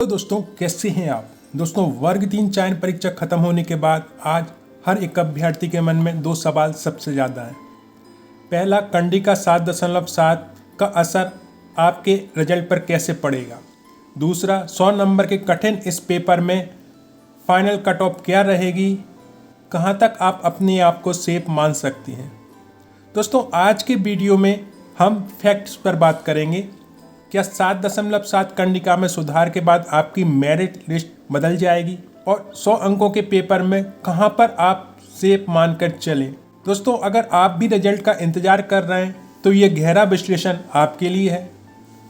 तो दोस्तों कैसे हैं आप। दोस्तों वर्ग 3 चयन परीक्षा खत्म होने के बाद आज हर एक अभ्यर्थी के मन में दो सवाल सबसे ज़्यादा हैं। पहला, कंडिका 7.7 का असर आपके रिजल्ट पर कैसे पड़ेगा। दूसरा, 100 नंबर के कठिन इस पेपर में फाइनल कट ऑफ क्या रहेगी, कहाँ तक आप अपने आप को सेफ मान सकती हैं। दोस्तों आज के वीडियो में हम फैक्ट्स पर बात करेंगे। क्या 7.7 कंडिका में सुधार के बाद आपकी मेरिट लिस्ट बदल जाएगी और 100 अंकों के पेपर में कहां पर आप सेफ मानकर चलें। दोस्तों अगर आप भी रिजल्ट का इंतजार कर रहे हैं तो ये गहरा विश्लेषण आपके लिए है।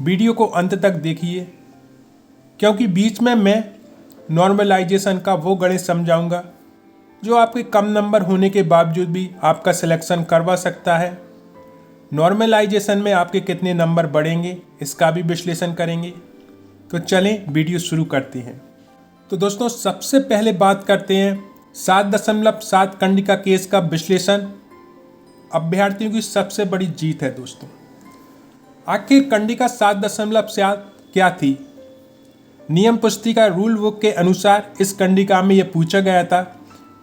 वीडियो को अंत तक देखिए क्योंकि बीच में मैं नॉर्मलाइजेशन का वो गणित समझाऊंगा जो आपके कम नंबर होने के बावजूद भी आपका सिलेक्शन करवा सकता है। नॉर्मलाइजेशन में आपके कितने नंबर बढ़ेंगे इसका भी विश्लेषण करेंगे। तो चलें वीडियो शुरू करते हैं। तो दोस्तों सबसे पहले बात करते हैं 7.7 कंडिका केस का विश्लेषण। अभ्यर्थियों की सबसे बड़ी जीत है दोस्तों। आखिर कंडिका 7.7 क्या थी। नियम पुस्तिका रूल बुक के अनुसार इस कंडिका में यह पूछा गया था,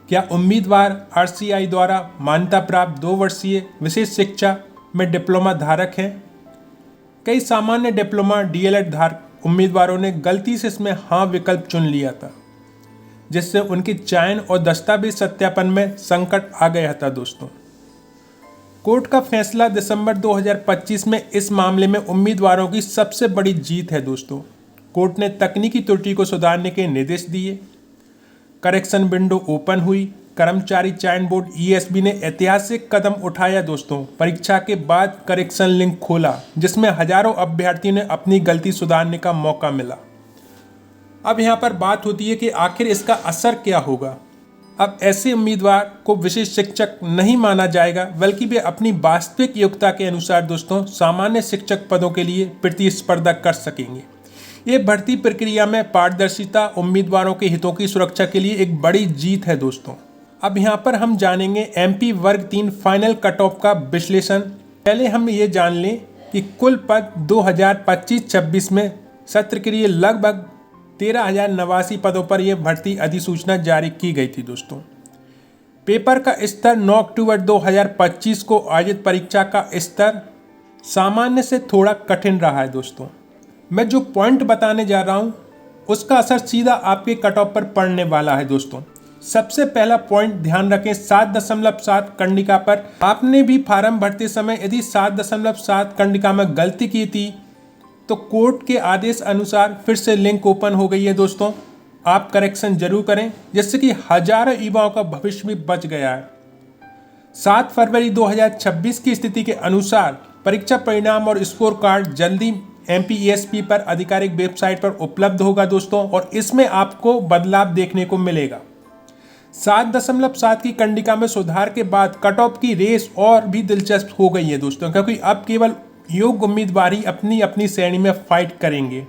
क्या उम्मीदवार RCI द्वारा मान्यता प्राप्त 2 वर्षीय विशेष शिक्षा में डिप्लोमा धारक हैं। कई सामान्य डिप्लोमा DLED धारक उम्मीदवारों ने गलती से इसमें हाँ विकल्प चुन लिया था, जिससे उनके चयन और दस्तावेज सत्यापन में संकट आ गया था। दोस्तों कोर्ट का फैसला दिसंबर 2025 में इस मामले में उम्मीदवारों की सबसे बड़ी जीत है। दोस्तों कोर्ट ने तकनीकी त्रुटि को सुधारने के निर्देश दिए। करेक्शन विंडो ओपन हुई। कर्मचारी चयन बोर्ड ESB ने ऐतिहासिक कदम उठाया। दोस्तों परीक्षा के बाद करेक्शन लिंक खोला जिसमें हजारों अभ्यर्थियों ने अपनी गलती सुधारने का मौका मिला। अब यहाँ पर बात होती है कि आखिर इसका असर क्या होगा। अब ऐसे उम्मीदवार को विशेष शिक्षक नहीं माना जाएगा बल्कि वे अपनी वास्तविक योग्यता के अनुसार दोस्तों सामान्य शिक्षक पदों के लिए प्रतिस्पर्धा कर सकेंगे। ये भर्ती प्रक्रिया में पारदर्शिता उम्मीदवारों के हितों की सुरक्षा के लिए एक बड़ी जीत है। दोस्तों अब यहाँ पर हम जानेंगे MP वर्ग 3 फाइनल कट ऑफ का विश्लेषण। पहले हम ये जान लें कि कुल पद 2025-26 में सत्र के लिए लगभग 13,089 पदों पर यह भर्ती अधिसूचना जारी की गई थी। दोस्तों पेपर का स्तर 9 अक्टूबर 2025 को आयोजित परीक्षा का स्तर सामान्य से थोड़ा कठिन रहा है। दोस्तों मैं जो पॉइंट बताने जा रहा हूँ उसका असर सीधा आपके कट ऑफ पर पड़ने वाला है। दोस्तों सबसे पहला पॉइंट ध्यान रखें 7.7 कंडिका पर। आपने भी फार्म भरते समय यदि 7.7 कंडिका में गलती की थी तो कोर्ट के आदेश अनुसार फिर से लिंक ओपन हो गई है। दोस्तों आप करेक्शन जरूर करें जिससे कि हजारों युवाओं का भविष्य भी बच गया है। 7 फरवरी 2026 की स्थिति के अनुसार परीक्षा परिणाम और स्कोर कार्ड जल्दी MPESP पर आधिकारिक वेबसाइट पर उपलब्ध होगा। दोस्तों और इसमें आपको बदलाव देखने को मिलेगा। 7.7 की कंडिका में सुधार के बाद कट ऑफ की रेस और भी दिलचस्प हो गई है। दोस्तों क्योंकि अब केवल योग्य उम्मीदवार ही अपनी अपनी श्रेणी में फाइट करेंगे।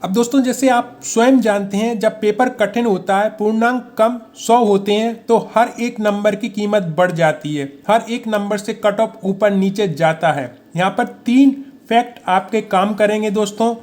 अब दोस्तों जैसे आप स्वयं जानते हैं जब पेपर कठिन होता है, पूर्णांक कम 100 होते हैं तो हर एक नंबर की कीमत बढ़ जाती है। हर एक नंबर से कट ऑफ ऊपर नीचे जाता है। यहाँ पर 3 फैक्ट आपके काम करेंगे। दोस्तों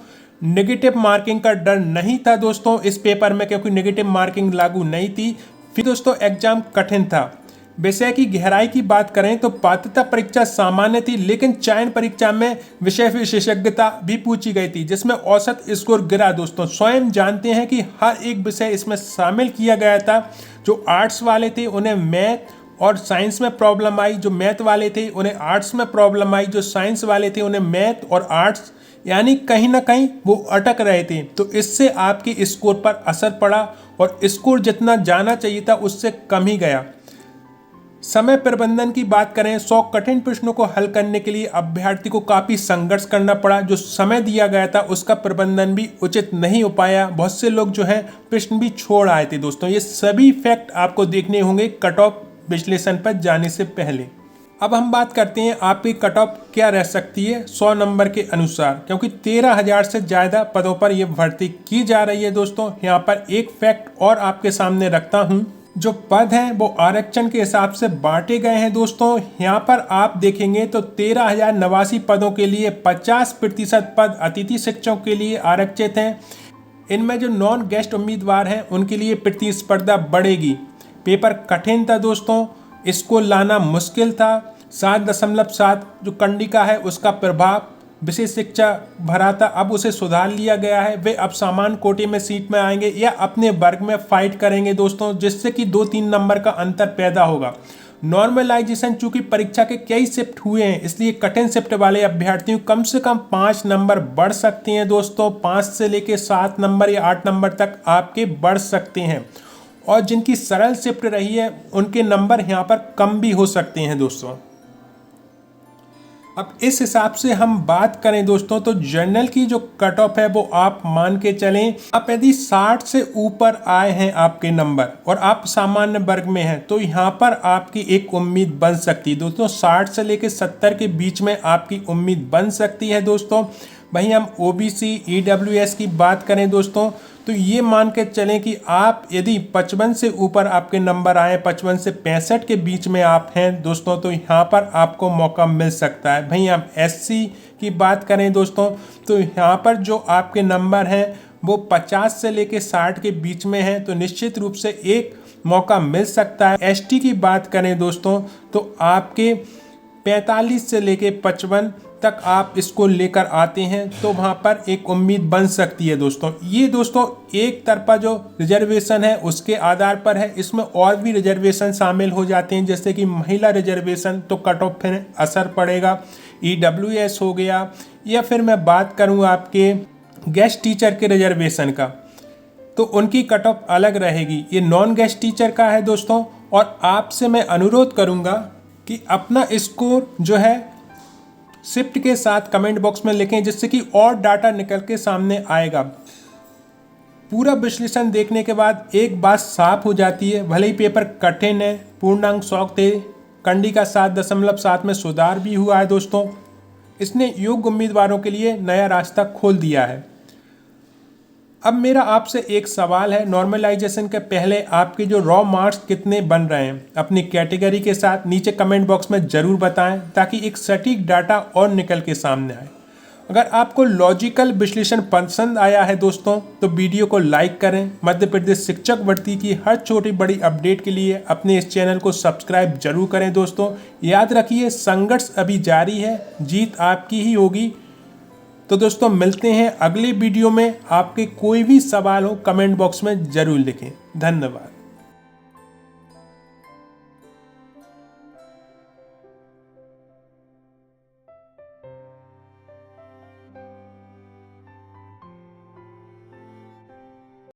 नेगेटिव मार्किंग का डर नहीं था दोस्तों इस पेपर में, क्योंकि नेगेटिव मार्किंग लागू नहीं थी। फिर दोस्तों एग्जाम कठिन था। विषय की गहराई की बात करें तो पात्रता परीक्षा सामान्य थी, लेकिन चयन परीक्षा में विषय विशेषज्ञता भी पूछी गई थी जिसमें औसत स्कोर गिरा। दोस्तों स्वयं जानते हैं कि हर एक विषय इसमें शामिल किया गया था। जो आर्ट्स वाले थे उन्हें मैथ और साइंस में प्रॉब्लम आई, जो मैथ वाले थे उन्हें आर्ट्स में प्रॉब्लम आई, जो साइंस वाले थे उन्हें मैथ और आर्ट्स, यानी कहीं ना कहीं वो अटक रहे थे। तो इससे आपके स्कोर पर असर पड़ा और स्कोर जितना जाना चाहिए था उससे कम ही गया। समय प्रबंधन की बात करें 100 कठिन प्रश्नों को हल करने के लिए अभ्यर्थी को काफ़ी संघर्ष करना पड़ा। जो समय दिया गया था उसका प्रबंधन भी उचित नहीं हो पाया। बहुत से लोग जो है प्रश्न भी छोड़ आए थे। दोस्तों ये सभी फैक्ट आपको देखने होंगे कट ऑफ विश्लेषण पर जाने से पहले। अब हम बात करते हैं आपकी कट ऑफ क्या रह सकती है 100 नंबर के अनुसार, क्योंकि 13,000 से ज़्यादा पदों पर यह भर्ती की जा रही है। दोस्तों यहाँ पर एक फैक्ट और आपके सामने रखता हूँ। जो पद हैं वो आरक्षण के हिसाब से बांटे गए हैं। दोस्तों यहाँ पर आप देखेंगे तो 13,089 पदों के लिए 50% पद अतिथि शिक्षकों के लिए आरक्षित हैं इनमें जो नॉन गेस्ट उम्मीदवार हैं उनके लिए प्रतिस्पर्धा बढ़ेगी। पेपर कठिन था दोस्तों, इसको लाना मुश्किल था। 7.7 जो कंडिका है उसका प्रभाव विशेष शिक्षा भरा था, अब उसे सुधार लिया गया है। वे अब सामान्य कोटे में सीट में आएंगे या अपने वर्ग में फाइट करेंगे दोस्तों, जिससे कि 2-3 नंबर का अंतर पैदा होगा। नॉर्मलाइजेशन चूंकि परीक्षा के कई शिफ्ट हुए हैं, इसलिए कठिन शिफ्ट वाले अभ्यर्थियों कम से कम 5 नंबर बढ़ सकते हैं दोस्तों। 5 से लेके 7 नंबर या 8 नंबर तक आपके बढ़ सकते हैं, और जिनकी सरल शिफ्ट रही है उनके नंबर यहाँ पर कम भी हो सकते हैं दोस्तों। अब इस हिसाब से हम बात करें दोस्तों तो जनरल की जो कट ऑफ है वो आप मान के चलें, आप यदि 60 से ऊपर आए हैं आपके नंबर और आप सामान्य वर्ग में हैं तो यहाँ पर आपकी एक उम्मीद बन सकती है दोस्तों। 60 से लेकर 70 के बीच में आपकी उम्मीद बन सकती है दोस्तों। वहीं हम ओबीसी ईडब्ल्यूएस की बात करें दोस्तों तो ये मान के चलें कि आप यदि 55 से ऊपर आपके नंबर आए, 55 से 65 के बीच में आप हैं दोस्तों, तो यहाँ पर आपको मौका मिल सकता है। वहीं हम एससी की बात करें दोस्तों तो यहाँ पर जो आपके नंबर हैं वो 50 से लेके 60 के बीच में हैं, तो निश्चित रूप से एक मौका मिल सकता है। एसटी की बात करें दोस्तों तो आपके 45 से लेके 55 तक आप इसको लेकर आते हैं तो वहाँ पर एक उम्मीद बन सकती है दोस्तों। ये दोस्तों एक तरफा जो रिजर्वेशन है उसके आधार पर है, इसमें और भी रिजर्वेशन शामिल हो जाते हैं, जैसे कि महिला रिजर्वेशन तो कट ऑफ पर असर पड़ेगा, ईडब्ल्यूएस हो गया, या फिर मैं बात करूँ आपके गेस्ट टीचर के रिजर्वेशन का तो उनकी कट ऑफ अलग रहेगी। ये नॉन गेस्ट टीचर का है दोस्तों। और आपसे मैं अनुरोध करूँगा कि अपना स्कोर जो है शिफ्ट के साथ कमेंट बॉक्स में लिखें, जिससे कि और डाटा निकल के सामने आएगा। पूरा विश्लेषण देखने के बाद एक बात साफ हो जाती है, भले ही पेपर कठिन है, पूर्णांक 100 थे, कंडिका 7.7 में सुधार भी हुआ है दोस्तों। इसने योग्य उम्मीदवारों के लिए नया रास्ता खोल दिया है। अब मेरा आपसे एक सवाल है, नॉर्मलाइजेशन के पहले आपके जो रॉ मार्क्स कितने बन रहे हैं अपनी कैटेगरी के साथ नीचे कमेंट बॉक्स में ज़रूर बताएं, ताकि एक सटीक डाटा और निकल के सामने आए। अगर आपको लॉजिकल विश्लेषण पसंद आया है दोस्तों तो वीडियो को लाइक करें। मध्य प्रदेश शिक्षक भर्ती की हर छोटी बड़ी अपडेट के लिए अपने इस चैनल को सब्सक्राइब जरूर करें दोस्तों। याद रखिए, संघर्ष अभी जारी है, जीत आपकी ही होगी। तो दोस्तों मिलते हैं अगले वीडियो में। आपके कोई भी सवाल हो कमेंट बॉक्स में ज़रूर लिखें। धन्यवाद।